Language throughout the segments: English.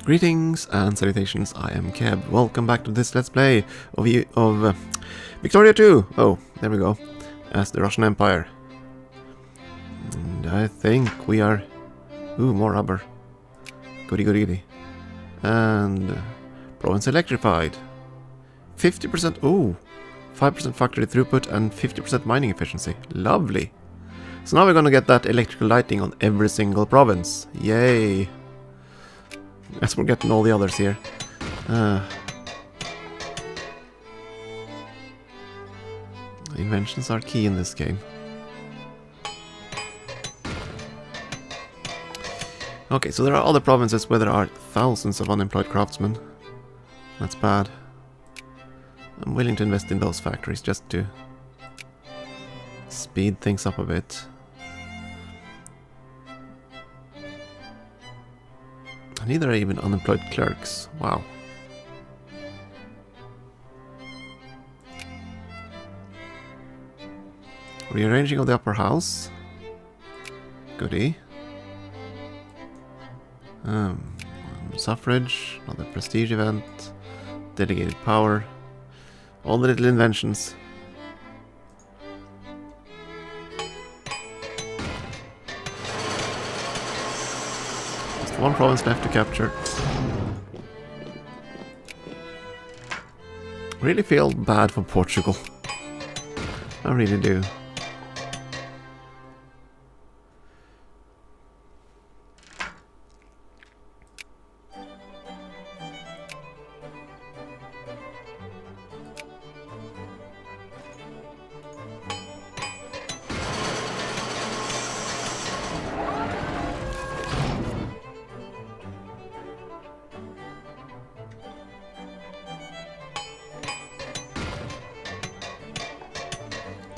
Greetings and salutations, I am Keb. Welcome back to this Let's Play of Victoria 2! Oh, there we go. As the Russian Empire. And I think we are... Ooh, more rubber. Goody goody goody. And... province electrified. 50%... Ooh! 5% factory throughput and 50% mining efficiency. Lovely! So now we're gonna get that electrical lighting on every single province. Yay! As we're getting all the others here. Inventions are key in this game. Okay, so there are other provinces where there are thousands of unemployed craftsmen. That's bad. I'm willing to invest in those factories just to speed things up a bit. Neither are even unemployed clerks. Wow. Rearranging of the upper house. Goody. Suffrage, another prestige event. Delegated power. All the little inventions. One province left to capture. Really feel bad for Portugal. I really do.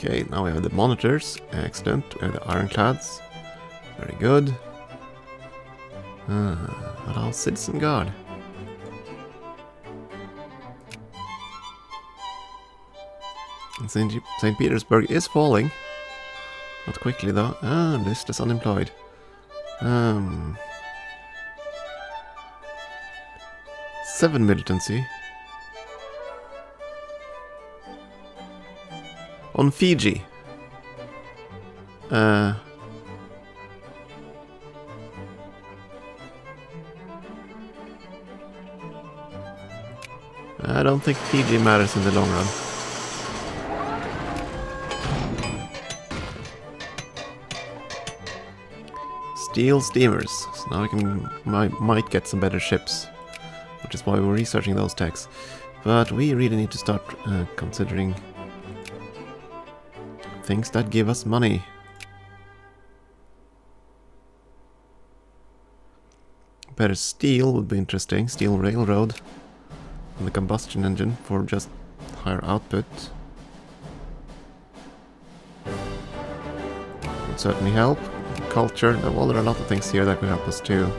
Okay, now we have the monitors. Excellent. We have the ironclads. Very good. What else? Citizen Guard. And St. Petersburg is falling. Not quickly though. Listless unemployed. 7 militancy. On Fiji. I don't think Fiji matters in the long run. Steel steamers. So now we can might get some better ships, which is why we're researching those techs. But we really need to start considering things that give us money. Better steel would be interesting. Steel railroad. And the combustion engine for just higher output. Would certainly help. Culture. Well, there are a lot of things here that could help us too.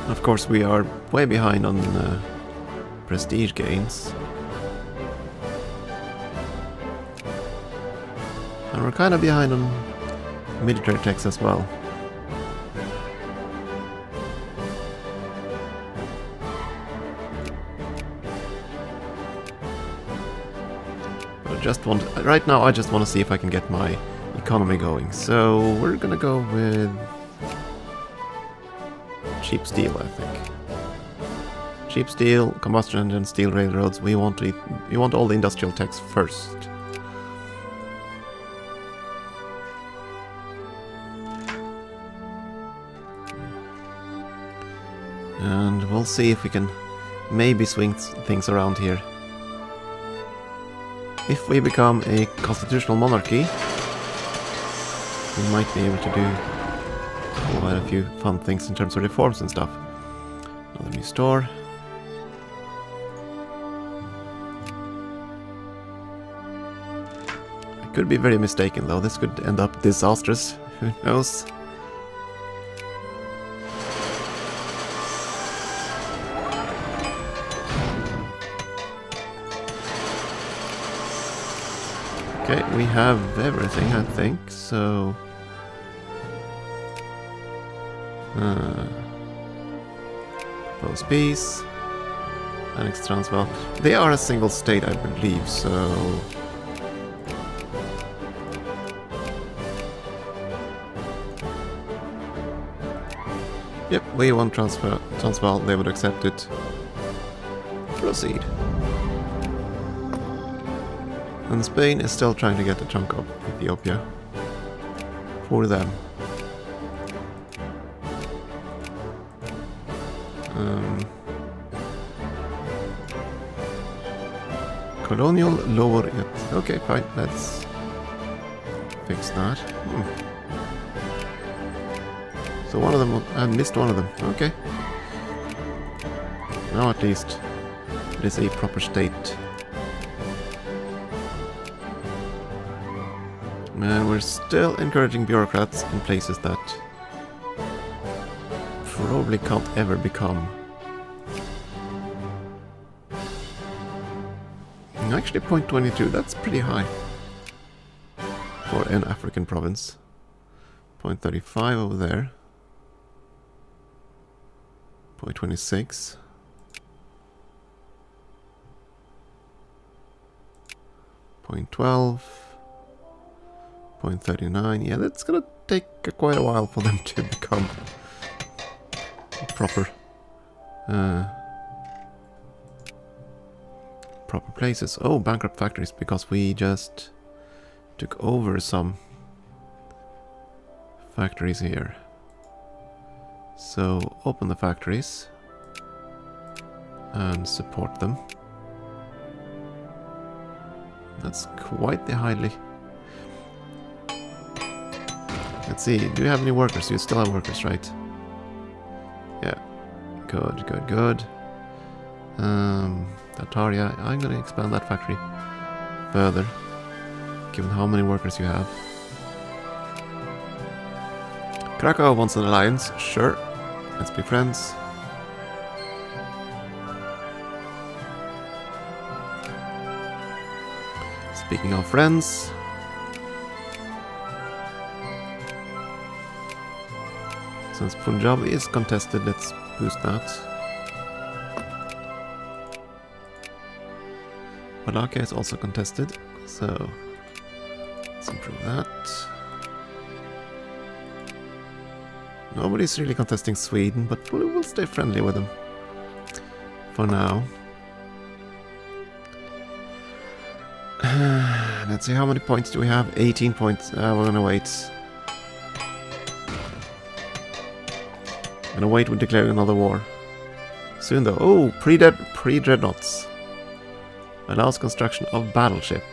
Of course, we are way behind on prestige gains. And we're kind of behind on military techs as well. But right now I just want to see if I can get my economy going. So we're gonna go with cheap steel, I think. Cheap steel, combustion engine, steel railroads. We want all the industrial techs first. And we'll see if we can maybe swing things around here. If we become a constitutional monarchy, we might be able to do quite a few fun things in terms of reforms and stuff. Another new store. I could be very mistaken though. This could end up disastrous. Who knows? Okay, we have everything, I think, so... Propose peace. Annex Transvaal. They are a single state, I believe, so... Yep, we want Transvaal, they would accept it. Proceed. And Spain is still trying to get a chunk of Ethiopia. For them. Colonial lower it. Okay, fine, let's fix that. So one of them, I missed one of them. Okay. Now at least it is a proper state. And we're still encouraging bureaucrats in places that probably can't ever become. Actually 0.22, that's pretty high for an African province. 0.35 over there. 0.26. 0.12. 0.39. Yeah, that's gonna take quite a while for them to become proper proper places. Oh, bankrupt factories, because we just took over some factories here. So open the factories and support them. That's quite the highly. Let's see, do you have any workers? You still have workers, right? Yeah. Good, good, good. Tataria, I'm gonna expand that factory further, given how many workers you have. Krakow wants an alliance, sure. Let's be friends. Speaking of friends, since Punjab is contested, let's boost that. Malacca is also contested, so let's improve that. Nobody's really contesting Sweden, but we'll stay friendly with them for now. Let's see, how many points do we have? 18 points. We're gonna wait. Gonna wait with declaring another war. Soon though. Oh, pre-dreadnoughts. Allows construction of battleship.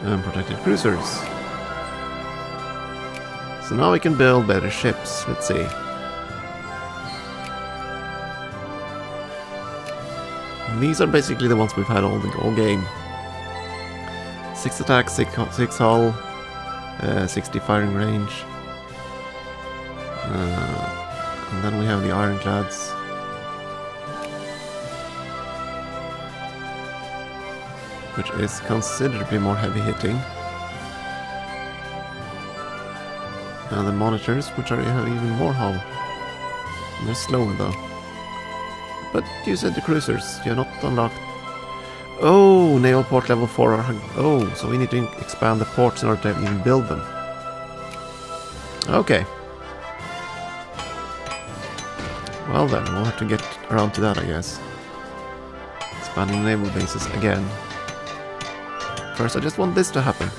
And protected cruisers. So now we can build better ships. Let's see. And these are basically the ones we've had all game. 6 attack, 6 hull, 60 firing range. And then we have the ironclads. Which is considerably more heavy hitting. And the monitors, which have even more hull. And they're slower though. But you said the cruisers, you're not unlocked. Oh, naval port level 4 are... Oh, so we need to expand the ports in order to even build them. Okay. Well then, we'll have to get around to that, I guess. Expanding naval bases again. First, I just want this to happen.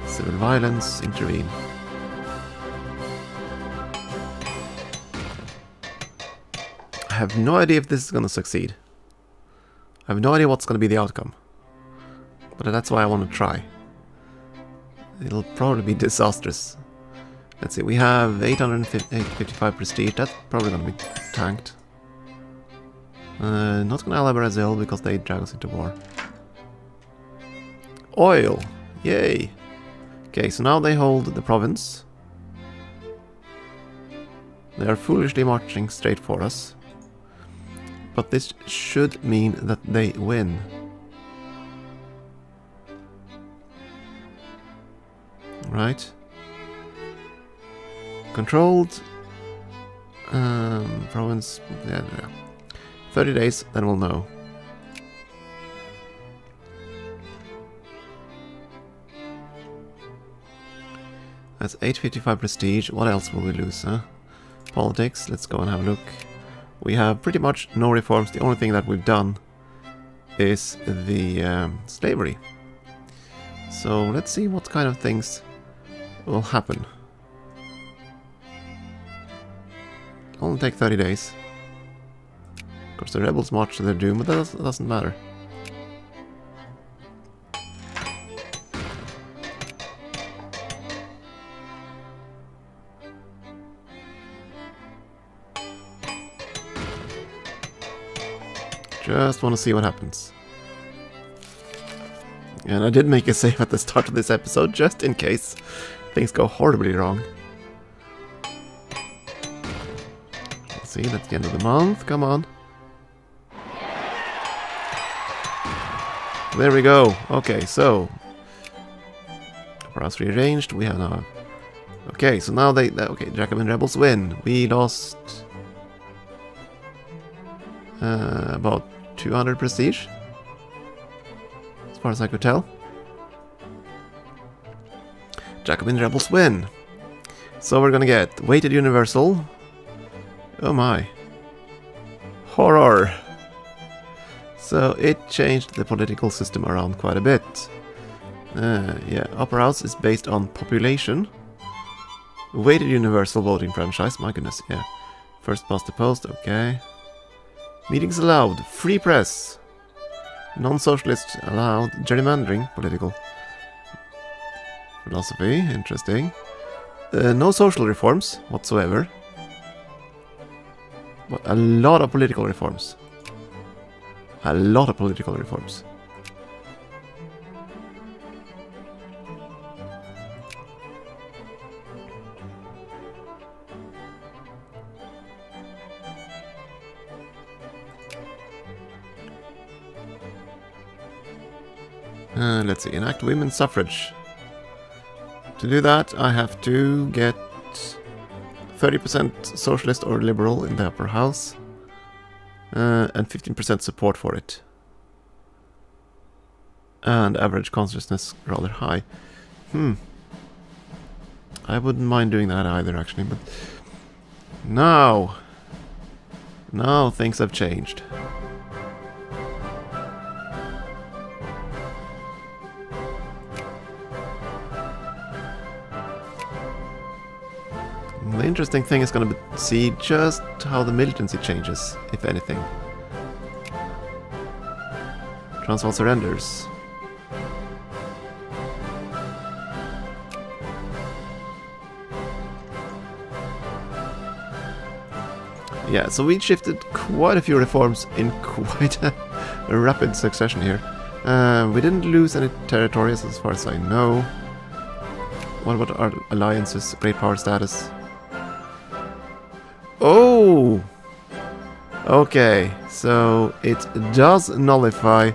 Civil violence, intervene. I have no idea if this is gonna succeed. I have no idea what's gonna be the outcome. But that's why I want to try. It'll probably be disastrous. Let's see, we have 855 prestige. That's probably gonna be tanked. Not gonna ally Brazil because they drag us into war. Oil! Yay! Okay, so now they hold the province. They are foolishly marching straight for us. But this should mean that they win. Right? Controlled province. Yeah, 30 days, then we'll know. That's 855 prestige. What else will we lose, huh? Politics, let's go and have a look. We have pretty much no reforms. The only thing that we've done is the slavery. So let's see what kind of things will happen. Only take 30 days. Of course, the rebels march to their doom, but that doesn't matter. Just want to see what happens. And I did make a save at the start of this episode, just in case things go horribly wrong. Let's see, that's the end of the month, come on. There we go. Okay, so for us rearranged, we have now. Okay, so now okay, Jacobin rebels win. We lost about 200 prestige, as far as I could tell. Jacobin rebels win. So we're gonna get weighted universal. Oh my. Horror. So it changed the political system around quite a bit. Yeah, Upper House is based on population. Weighted universal voting franchise, my goodness, yeah. First past the post, okay. Meetings allowed, free press. Non-socialists allowed, gerrymandering, political. Philosophy, interesting. No social reforms whatsoever. But a lot of political reforms. A lot of political reforms. Let's see, enact women's suffrage. To do that, I have to get 30% socialist or liberal in the upper house. And 15% support for it. And average consciousness rather high. I wouldn't mind doing that either, actually, but now things have changed. The interesting thing is going to see just how the militancy changes, if anything. Transvaal surrenders. Yeah, so we shifted quite a few reforms in quite a rapid succession here. We didn't lose any territories as far as I know. What about our alliances, great power status? Oh! Okay, so it does nullify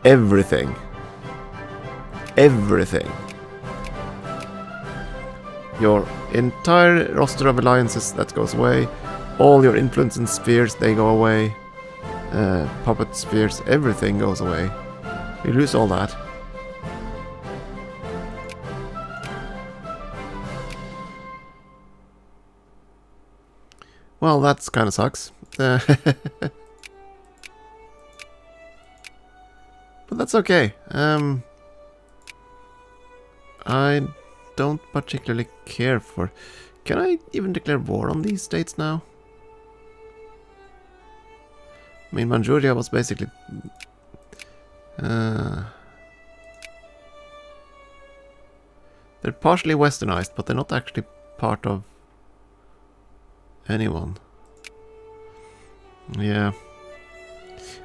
everything. Everything. Your entire roster of alliances, that goes away. All your influence and spheres, they go away. Puppet spheres, everything goes away. You lose all that. Well, that's kind of sucks. But that's okay. I don't particularly care for... Can I even declare war on these states now? I mean, Manchuria was basically... they're partially westernized, but they're not actually part of anyone. Yeah.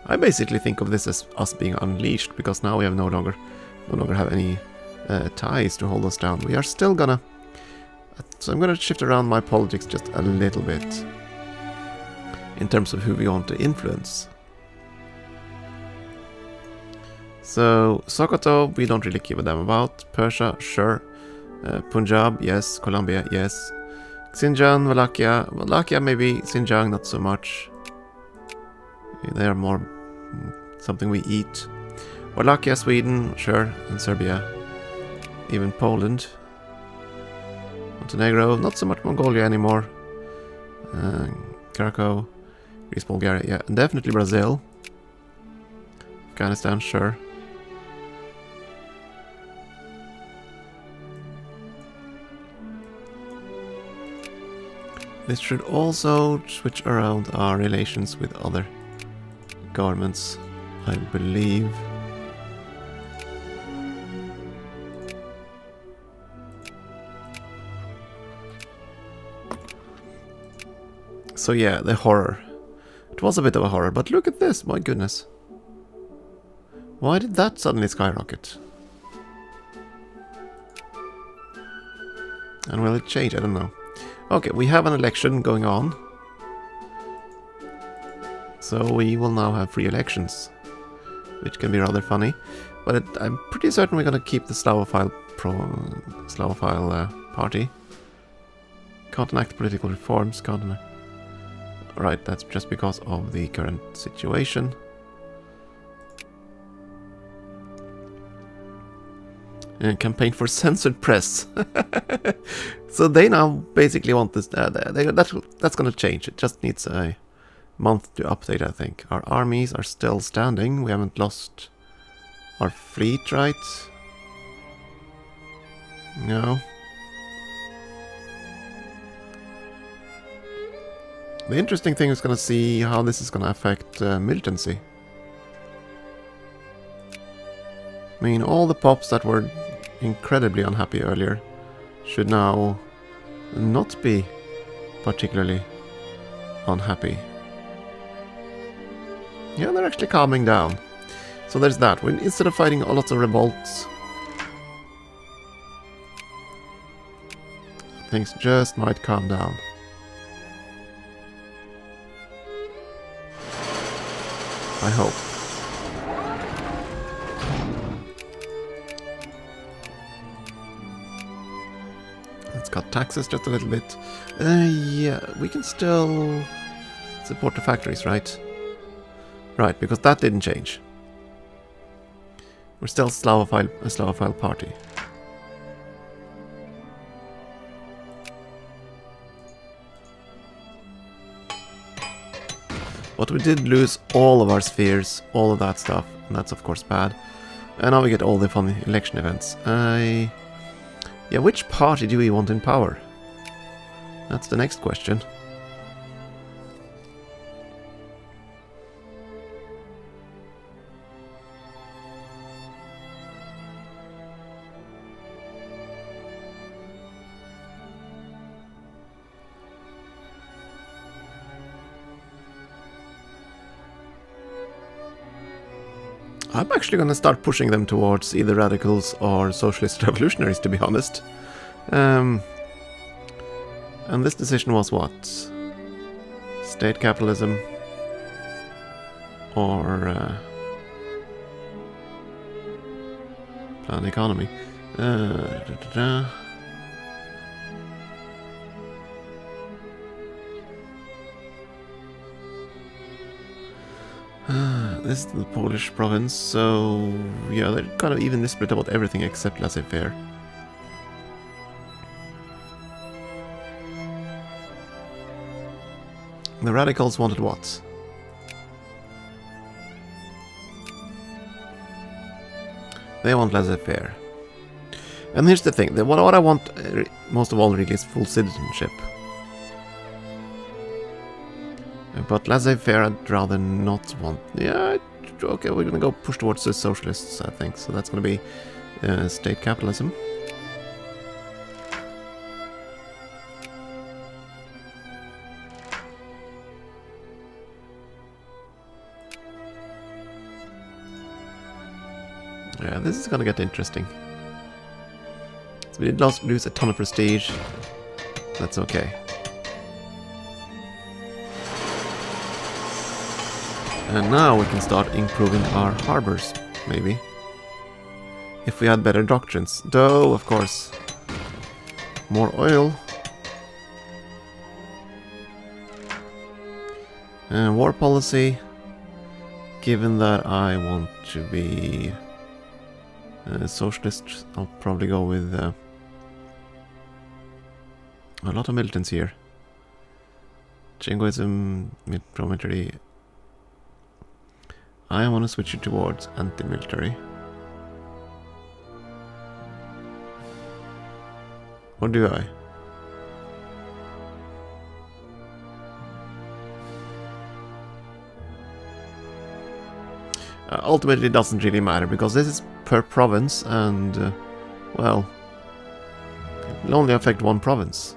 I basically think of this as us being unleashed, because now we have no longer have any ties to hold us down. We are still gonna... So I'm gonna shift around my politics just a little bit. in terms of who we want to influence. So, Sokoto, we don't really give a damn about. Persia, sure. Punjab, yes. Colombia, yes. Xinjiang, Wallachia maybe. Xinjiang, not so much. They are more something we eat. Wallachia, Sweden, sure. And Serbia. Even Poland. Montenegro, not so much Mongolia anymore. Krakow, Greece, Bulgaria, yeah. And definitely Brazil. Afghanistan, sure. This should also switch around our relations with other governments, I believe. So yeah, the horror. It was a bit of a horror, but look at this, my goodness. Why did that suddenly skyrocket? And will it change? I don't know. Okay, we have an election going on. So we will now have free elections. Which can be rather funny. But I'm pretty certain we're going to keep the Slavophile party. Can't enact political reforms, can't enact... Right, that's just because of the current situation. And campaign for censored press. So they now basically want this. That's going to change. It just needs a month to update, I think. Our armies are still standing. We haven't lost our fleet, right? No. The interesting thing is going to see how this is going to affect militancy. I mean, all the pops that were incredibly unhappy earlier should now not be particularly unhappy. Yeah, they're actually calming down. So there's that. Instead of fighting lots of revolts, things just might calm down. I hope. Let's cut taxes just a little bit. Yeah, we can still support the factories, right? Right, because that didn't change. We're still a Slavophile party. But we did lose all of our spheres, all of that stuff, and that's of course bad. And now we get all the fun election events. Yeah, which party do we want in power? That's the next question. I'm actually going to start pushing them towards either radicals or socialist revolutionaries, to be honest. And this decision was what? State capitalism or planned economy. This is the Polish province, so yeah, they're kind of evenly split about everything except laissez-faire. The radicals wanted what? They want laissez-faire. And here's the thing, what I want most of all really is full citizenship. But laissez-faire I'd rather not want. Yeah, okay, we're gonna go push towards the socialists, I think. So that's gonna be state capitalism. Yeah, this is gonna get interesting. So we did lose a ton of prestige. That's okay. And now we can start improving our harbors, maybe. If we had better doctrines. Though, of course, more oil. And war policy. Given that I want to be a socialist, I'll probably go with a lot of militants here. Jingoism, military. I want to switch it towards anti-military. Or do I? Ultimately, it doesn't really matter, because this is per province, and, well, it will only affect one province.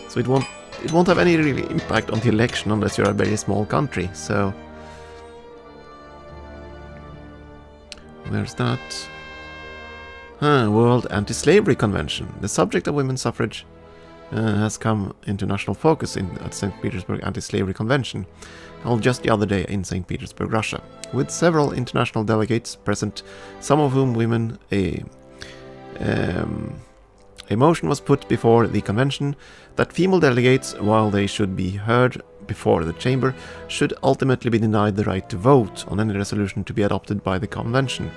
So it won't have any really impact on the election unless you're a very small country, so... There's that. World Anti-Slavery Convention. The subject of women's suffrage has come into national focus at St. Petersburg Anti-Slavery Convention, held just the other day in St. Petersburg, Russia, with several international delegates present, some of whom women. A motion was put before the convention that female delegates, while they should be heard before the chamber, should ultimately be denied the right to vote on any resolution to be adopted by the convention.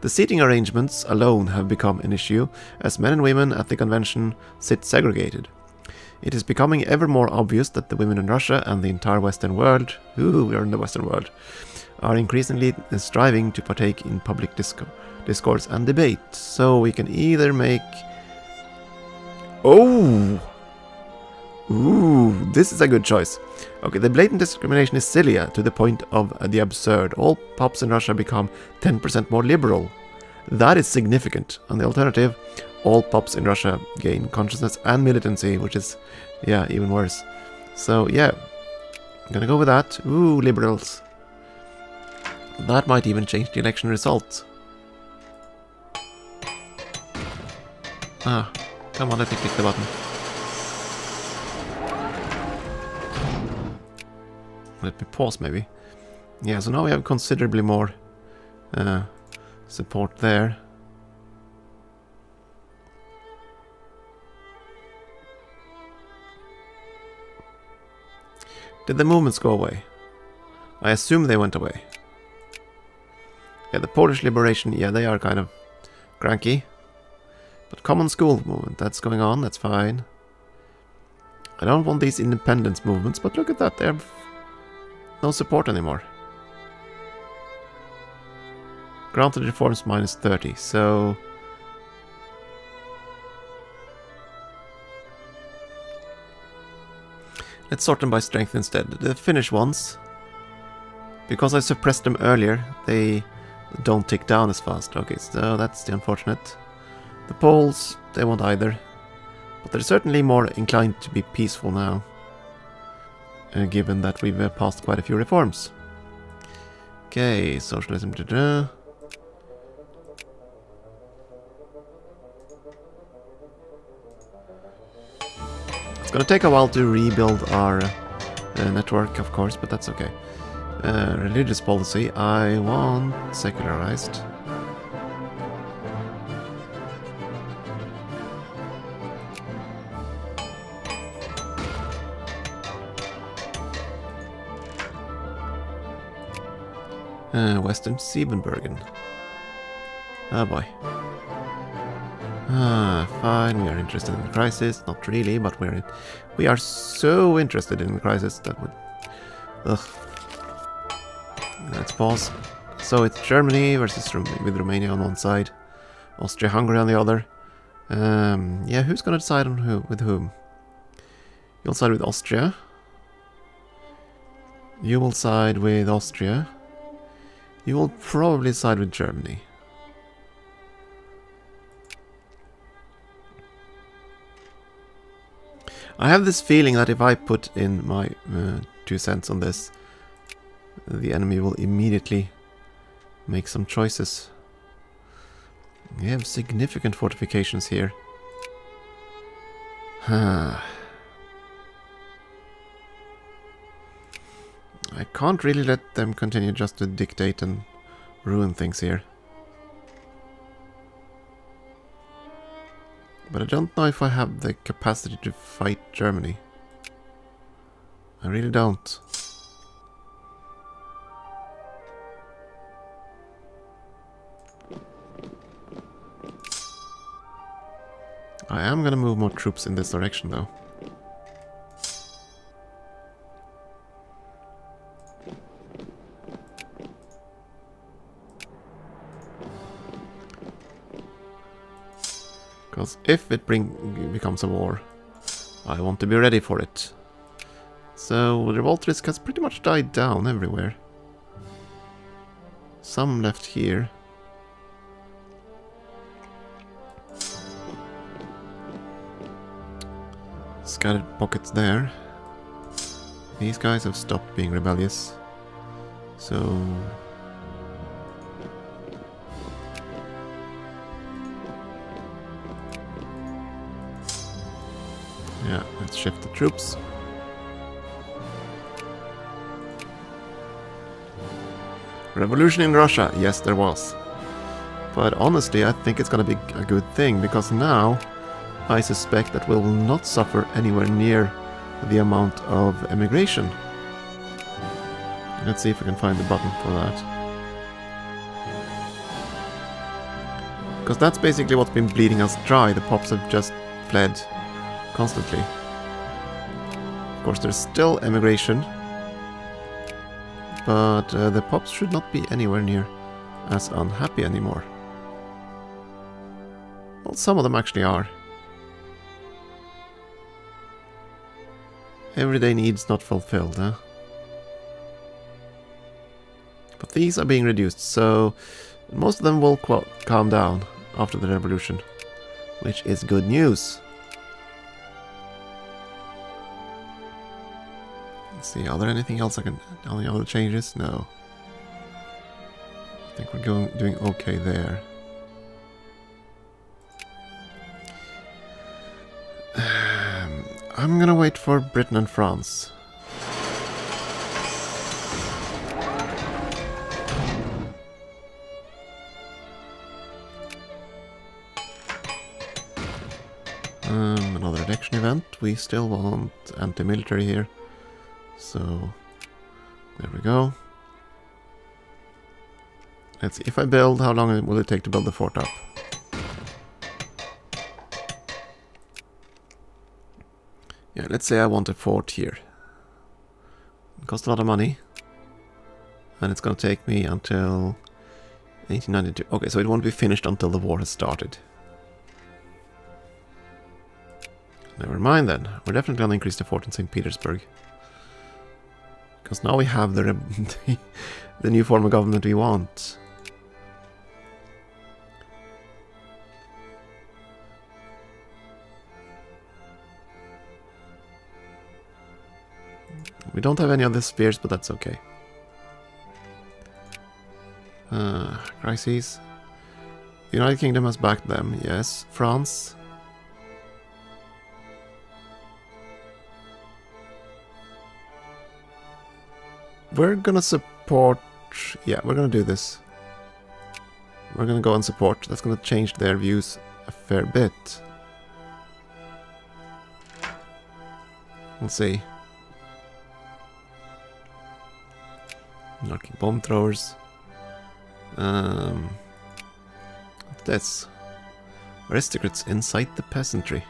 The seating arrangements alone have become an issue, as men and women at the convention sit segregated. It is becoming ever more obvious that the women in Russia and the entire Western world, we are in the Western world, are increasingly striving to partake in public discourse and debate. So we can either make... Oh! Ooh, this is a good choice. Okay, the blatant discrimination is silly to the point of the absurd. All pups in Russia become 10% more liberal. That is significant. And the alternative, all pups in Russia gain consciousness and militancy, which is, yeah, even worse. So, yeah, I'm gonna go with that. Ooh, liberals. That might even change the election result. Ah, come on, let me click the button. Let me pause, maybe. Yeah, so now we have considerably more support there. Did the movements go away? I assume they went away. Yeah, the Polish liberation, yeah, they are kind of cranky. But common school movement, that's going on, that's fine. I don't want these independence movements, but look at that, they have no support anymore. Granted reforms minus 30, so... Let's sort them by strength instead. The Finnish ones, because I suppressed them earlier, they don't tick down as fast. Okay, so that's the unfortunate. The Poles, they won't either. But they're certainly more inclined to be peaceful now. Given that we've passed quite a few reforms. Okay, socialism. It's gonna take a while to rebuild our network, of course, but that's okay. Religious policy, I want secularized. Western Siebenbergen. Oh boy. Fine, we are interested in the crisis. Not really, but we are so interested in the crisis that would... Ugh. Let's pause. So it's Germany versus with Romania on one side, Austria-Hungary on the other. Yeah, who's gonna decide on who with whom? You'll side with Austria. You will side with Austria. You will probably side with Germany. I have this feeling that if I put in my 2 cents on this, the enemy will immediately make some choices. We have significant fortifications here. I can't really let them continue just to dictate and ruin things here. But I don't know if I have the capacity to fight Germany. I really don't. I am gonna move more troops in this direction though. Because if it becomes a war, I want to be ready for it. So the revolt risk has pretty much died down everywhere. Some left here. Scattered pockets there. These guys have stopped being rebellious. So... yeah, let's shift the troops. Revolution in Russia, yes there was. But honestly I think it's gonna be a good thing, because now I suspect that we will not suffer anywhere near the amount of emigration. Let's see if we can find the button for that. Because that's basically what's been bleeding us dry. The pops have just fled constantly. Of course there's still emigration, but the pops should not be anywhere near as unhappy anymore. Well, some of them actually are. Everyday needs not fulfilled, huh? But these are being reduced, so most of them will calm down after the revolution, which is good news. Let's see, are there anything else any other changes? No. I think we're doing okay there. I'm gonna wait for Britain and France. Another election event. We still want anti-military here. So, there we go. Let's see, if I build, how long will it take to build the fort up? Yeah, let's say I want a fort here. It costs a lot of money. And it's gonna take me until 1892. Okay, so it won't be finished until the war has started. Never mind then. We're definitely gonna increase the fort in St. Petersburg. Because now we have the new form of government we want. We don't have any other spheres, but that's okay. Crises. The United Kingdom has backed them, yes. France. We're gonna support... yeah, we're gonna do this. We're gonna go and support. That's gonna change their views a fair bit. We'll see. Knocking bomb throwers. What's this? Aristocrats incite the peasantry.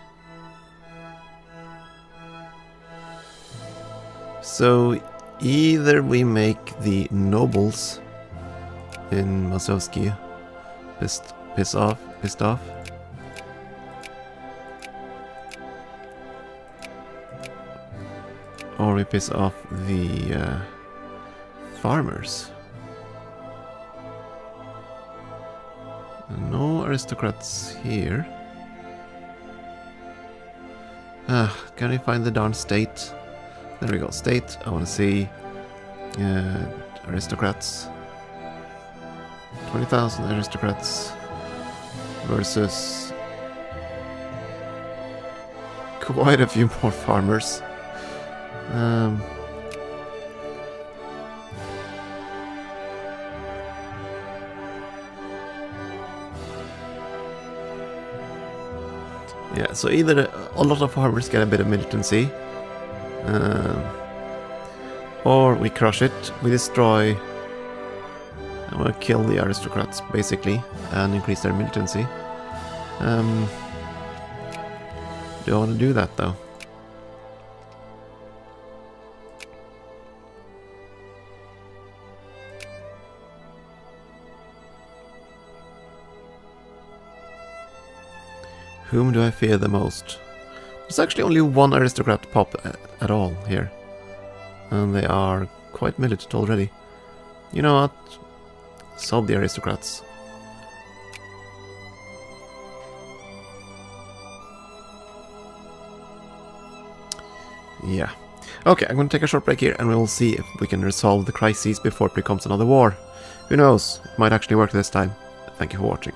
So either we make the nobles in Mazovsky pissed off, or we piss off the farmers. No aristocrats here. Can we find the darn state? There we go, state. I want to see aristocrats. 20,000 aristocrats versus quite a few more farmers. Yeah, so either a lot of farmers get a bit of militancy, or we crush it, we destroy, and we'll kill the aristocrats, basically, and increase their militancy. Do I want to do that, though? Whom do I fear the most? There's actually only one aristocrat pop at all here. And they are quite militant already. You know what? Solve the aristocrats. Yeah. Okay, I'm going to take a short break here and we'll see if we can resolve the crises before it becomes another war. Who knows? It might actually work this time. Thank you for watching.